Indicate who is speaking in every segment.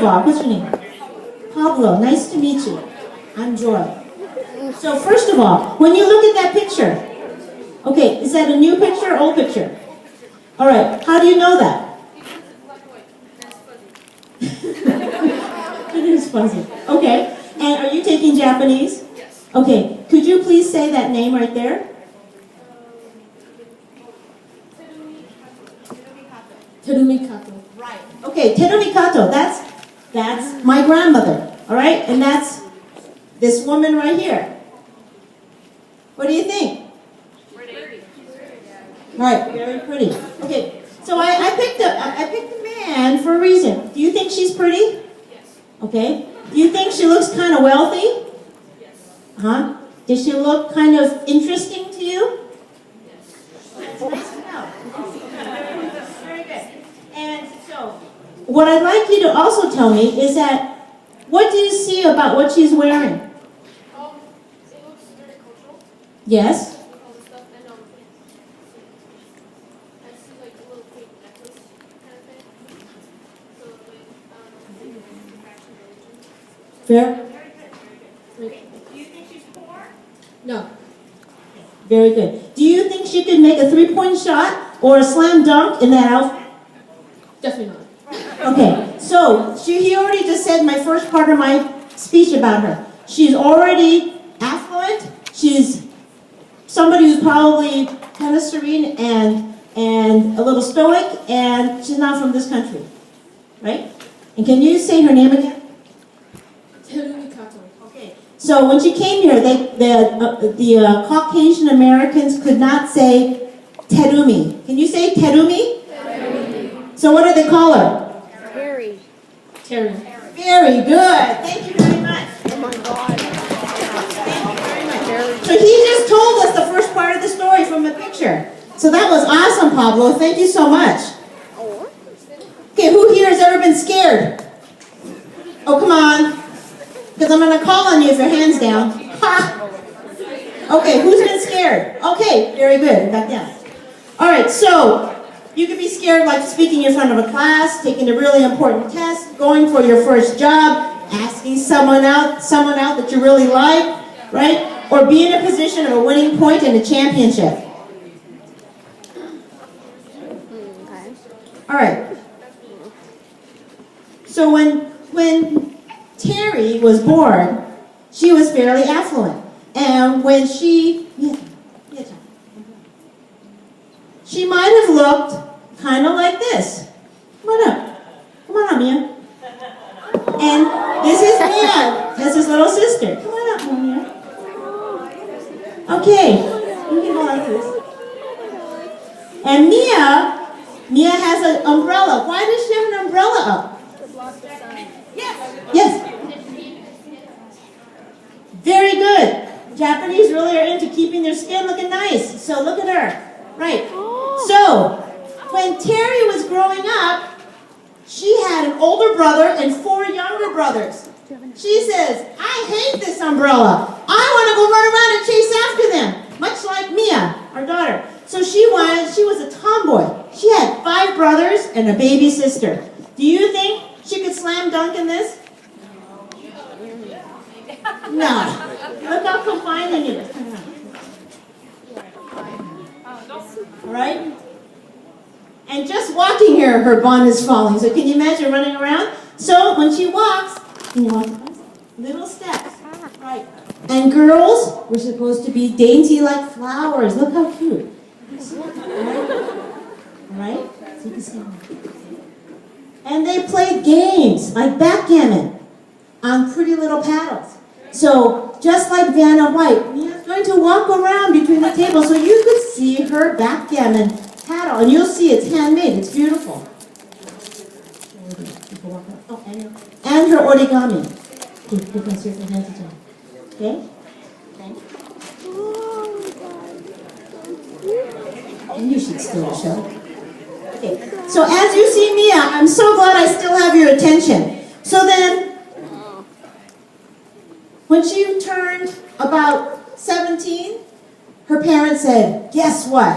Speaker 1: of all, what's your name? Pablo, nice to meet you. I'm Joy. So first of all, when you look at that picture, okay, is that a new picture or old picture? All right, how do you know that? It is fuzzy. Okay, and are you taking Japanese?
Speaker 2: Yes.
Speaker 1: Okay, could you please say that name right there?
Speaker 2: Terumi Kato.
Speaker 1: Right. Okay, Terumi Kato, that's my grandmother, all right? And that's this woman right here. What do you think?
Speaker 2: Pretty.
Speaker 1: Right, very pretty. Okay, so I picked a man for a reason. Do you think she's pretty?
Speaker 2: Yes.
Speaker 1: Okay. Do you think she looks kind of wealthy?
Speaker 2: Yes.
Speaker 1: Huh? Does she look kind of interesting to you?
Speaker 2: Yes.
Speaker 1: That's nice to know. Very good. And so, what I'd like you to also tell me is that, what do you see about what she's wearing?
Speaker 2: It looks very cultural.
Speaker 1: Yes?
Speaker 2: With all the stuff and I see like a little pink necklace kind of thing. So like fashion religion.
Speaker 1: Fair?
Speaker 2: Very good.
Speaker 1: Do you think she's poor?
Speaker 2: No.
Speaker 1: Very good. Do you think she could make a three-point shot or a slam dunk in that outfit?
Speaker 2: Definitely not.
Speaker 1: Okay, so he already just said my first part of my speech about her. She's already affluent. She's somebody who's probably kind of serene and a little stoic, and she's not from this country, right? And can you say her name again?
Speaker 2: Terumi Kato.
Speaker 1: Okay. So when she came here, the Caucasian Americans could not say Terumi. Can you say Terumi?
Speaker 2: Terumi.
Speaker 1: So what do they call her?
Speaker 3: Terry.
Speaker 2: Terry.
Speaker 1: Very good. Thank you very much.
Speaker 3: Oh my God. Terry.
Speaker 1: So he just told us the first part of the story from a picture. So that was awesome, Pablo. Thank you so much.
Speaker 3: Oh.
Speaker 1: Okay, who here has ever been scared? Oh, come on. Because I'm going to call on you if your hand's down. Ha! Okay, who's been scared? Okay, very good. Back down. All right, so you could be scared like speaking in front of a class, taking a really important test, going for your first job, asking someone out that you really like, right? Or be in a position of a winning point in a championship.
Speaker 3: Okay.
Speaker 1: All right. So when Terry was born, she was fairly affluent. And when she might have looked kind of like this. Come on up. Come on up, Mia. And this is Mia. That's his little sister. Come on up, Mia. Okay. You can go like this. And Mia has an umbrella. Why does she have an umbrella up? Yes. Very good. Japanese really are into keeping their skin looking nice. So look at her. Right. So when Terry was growing up, she had an older brother and 4 younger brothers. She says, I hate this umbrella. I want to go run around and chase after them, much like Mia, our daughter. So she was a tomboy. She had 5 brothers and a baby sister. Do you think she could slam dunk in this? No. Look how confining it is. All right? And just walking here, her bun is falling. So can you imagine running around? So when she walks, can you walk little steps. Right. And girls were supposed to be dainty like flowers. Look how cute. All right? So you can see. And they played games like backgammon on pretty little paddles. So just like Vanna White, Mia's going to walk around between the tables so you could see her backgammon paddle. And you'll see it's handmade. It's beautiful. Oh, and her origami. Okay? And you should still show. Okay. So as you see Mia, I'm so glad I still have your attention. So then, when she turned about 17, her parents said, guess what?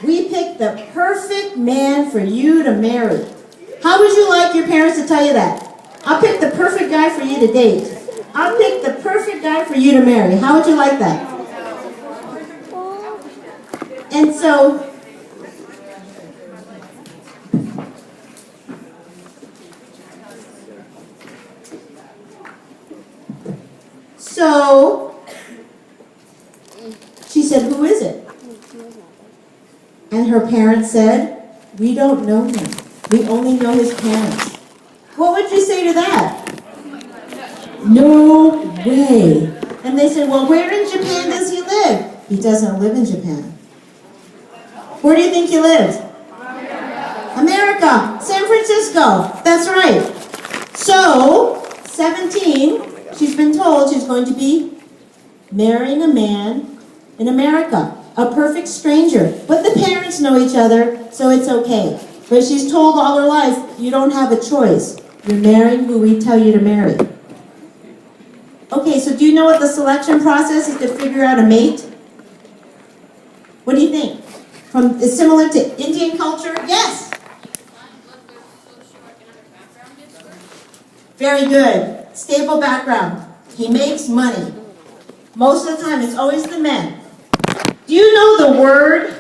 Speaker 1: We picked the perfect man for you to marry. How would you like your parents to tell you that? I'll pick the perfect guy for you to date. I'll pick the perfect guy for you to marry. How would you like that? And so, she said, who is it? And her parents said, we don't know him. We only know his parents. What would you say to that? No way. And they said, well, where in Japan does he live? He doesn't live in Japan. Where do you think he lives? America. San Francisco. That's right. So, 17, she's been told she's going to be marrying a man in America. A perfect stranger. But the parents know each other, so it's okay. But she's told all her life, you don't have a choice. You're marrying who we tell you to marry. Okay, so do you know what the selection process is to figure out a mate? What do you think? It's similar to Indian culture? Yes. Very good. Stable background. He makes money. Most of the time, it's always the men. Do you know the word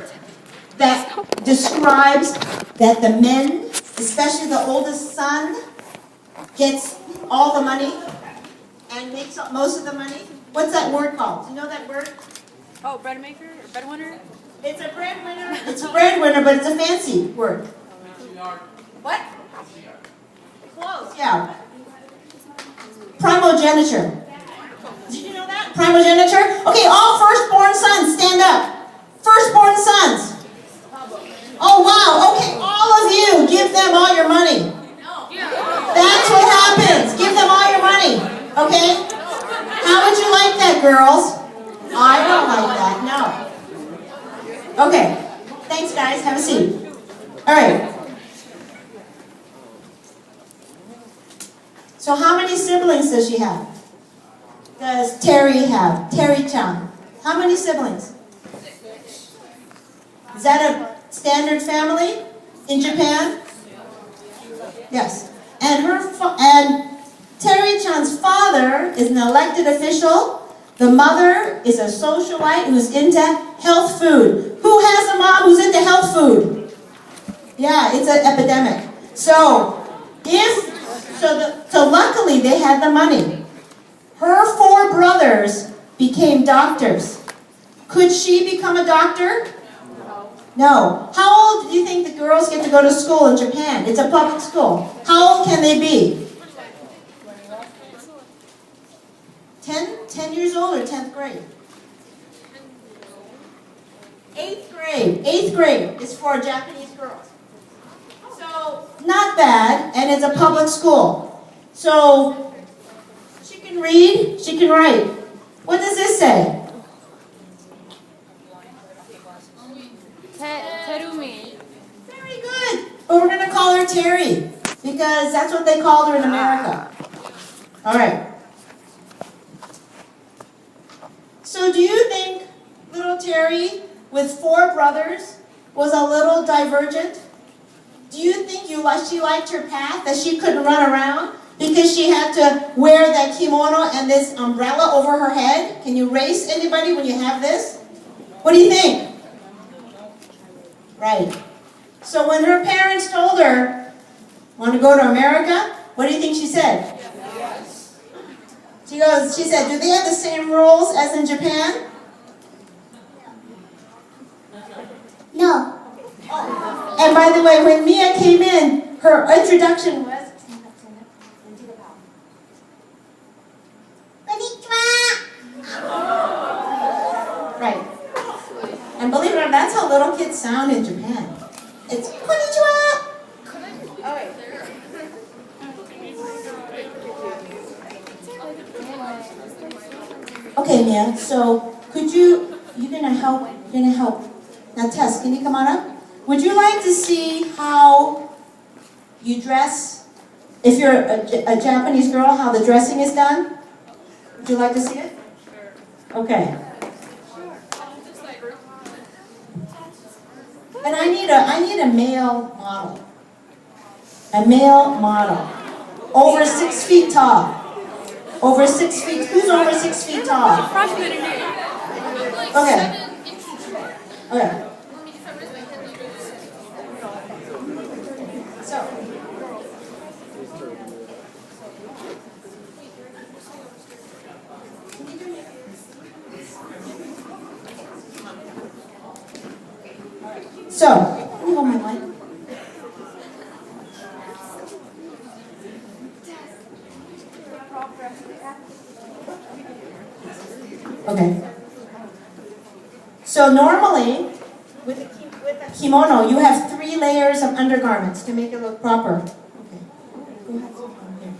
Speaker 1: that describes that the men, especially the oldest son, gets all the money and makes most of the money? What's that word called? Do you know that word?
Speaker 4: Oh, bread maker? Or breadwinner?
Speaker 1: It's a breadwinner. It's a breadwinner, but it's a fancy word. What? Close, yeah. Primogeniture. Did you know that? Primogeniture? Okay, all firstborn sons, stand up. Firstborn sons. Oh, wow. Okay, all of you, give them all your money. That's what happens. Give them all your money. Okay? How would you like that, girls? I don't like that, no. Okay. Thanks, guys. Have a seat. All right. So how many siblings does she have? Does Terry have? Terry-chan. How many siblings? Is that a standard family in Japan? Yes. And Terry-chan's father is an elected official. The mother is a socialite who's into health food. Who has a mom who's into health food? Yeah, it's an epidemic. So luckily they had the money. Her 4 brothers became doctors. Could she become a doctor? No. How old do you think the girls get to go to school in Japan? It's a public school. How old can they be? 10 years old or 10th grade? 8th grade. 8th grade is for Japanese girls. So, not bad, and it's a public school. So, she can read, she can write. What does this say?
Speaker 4: Terumi.
Speaker 1: Very good. But we're going to call her Terry, because that's what they called her in America. All right. So do you think little Terry, with 4 brothers, was a little divergent? Do you think she liked her path, that she couldn't run around because she had to wear that kimono and this umbrella over her head? Can you race anybody when you have this? What do you think? Right. So when her parents told her, want to go to America? What do you think she said? Yes. She said, do they have the same rules as in Japan? No. Oh. And by the way, when Mia came in, her introduction was, right. And believe it or not, that's how little kids sound in Japan. It's konnichiwa. All right. Okay, Mia, so you're gonna help. Now Tess, can you come on up? Would you like to see how you dress, if you're a Japanese girl, how the dressing is done? Would you like to see it? Sure. Okay. And I need a male model. A male model. Over 6 feet tall. Over 6 feet. Who's over 6 feet tall?
Speaker 4: Freshman in here.
Speaker 1: Okay. Okay. So. So, let me hold my mic. Okay. So normally, with a kimono, you have 3 layers of undergarments to make it look proper. Okay. Go ahead, sit down here.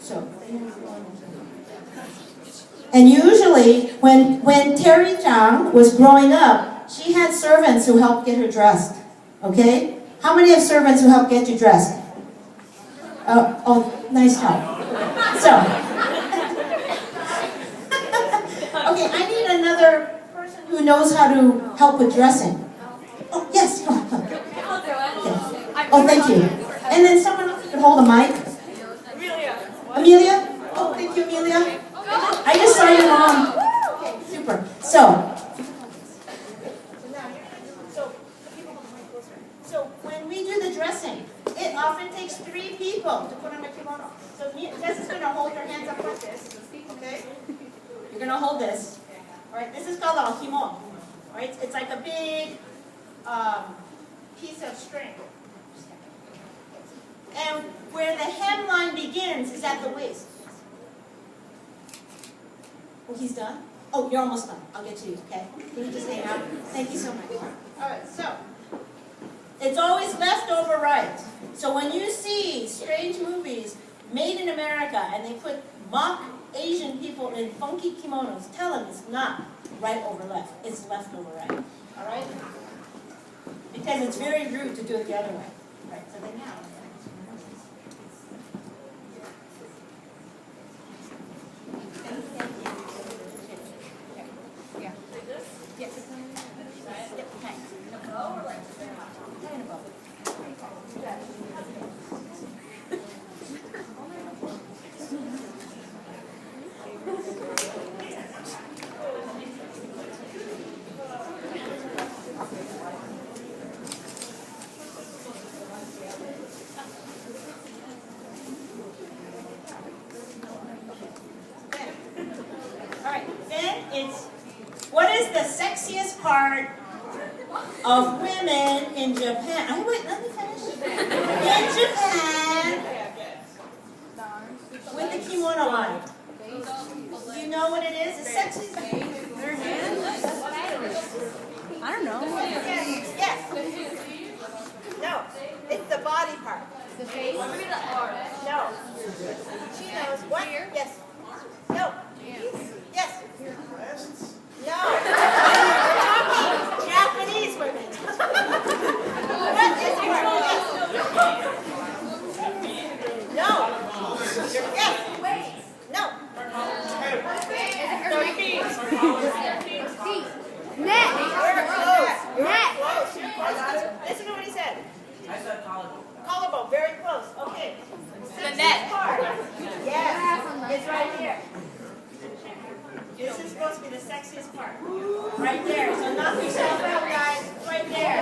Speaker 1: So, and usually, when Terry Zhang was growing up, she had servants who helped get her dressed. Okay? How many have servants who help get you dressed? Oh, nice help. So, okay, I need another person who knows how to help with dressing. Oh, yes, come on, come on. Okay. Oh, thank you. And then someone else who can hold a mic. Amelia? Oh, thank you, Amelia. I just saw your mom. Okay, super. So when we do the dressing, it often takes 3 people to put on a kimono. So Jess is going to hold her hands up like this, okay? You're going to hold this. All right, this is called a himo. All right, it's like a big piece of string. And where the hemline begins is at the waist. Oh, he's done? Oh, you're almost done. I'll get to you, okay? Can you just hang out? Thank you so much. All right, so it's always left over right. So when you see strange movies made in America and they put mock Asian people in funky kimonos, tell them it's not right over left. It's left over right. All right? Because it's very rude to do it the other way. All right, so then now. What is the sexiest part of women in Japan? Oh, wait, let me finish. In Japan, with the kimono on. Do you know what it is? The sexiest.
Speaker 4: Their hands? I don't know.
Speaker 1: Yes. No, it's the body part.
Speaker 2: The face?
Speaker 1: No. She knows what? Yes. No. Yes. No. Japanese women. What is it? No. Yes. No.
Speaker 3: Neck.
Speaker 1: You're close. You're
Speaker 3: Neck.
Speaker 1: close. You're close. Listen to what he said.
Speaker 5: I said collarbone.
Speaker 1: Collarbone. Very close. Okay.
Speaker 4: The neck.
Speaker 1: Part. Yes. It's right here. This is supposed to be the sexiest part. Right there. So knock yourself out, guys. Right there.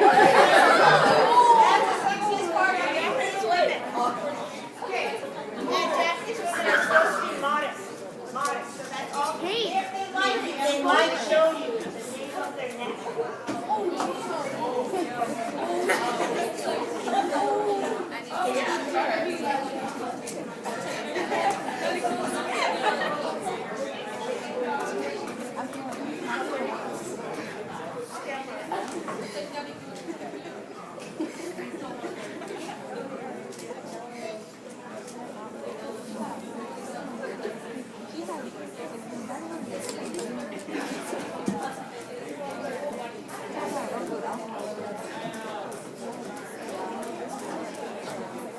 Speaker 1: That's the sexiest part of Japanese women. Okay. And Japanese women are supposed to be modest. Modest. So that's all.
Speaker 3: Hey.
Speaker 1: If they like it, they might show you the shape of their neck.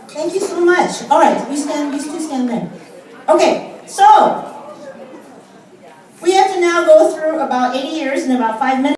Speaker 1: Thank you so much. All right, you two stand there. Okay, so we have to now go through about 80 years in about 5 minutes.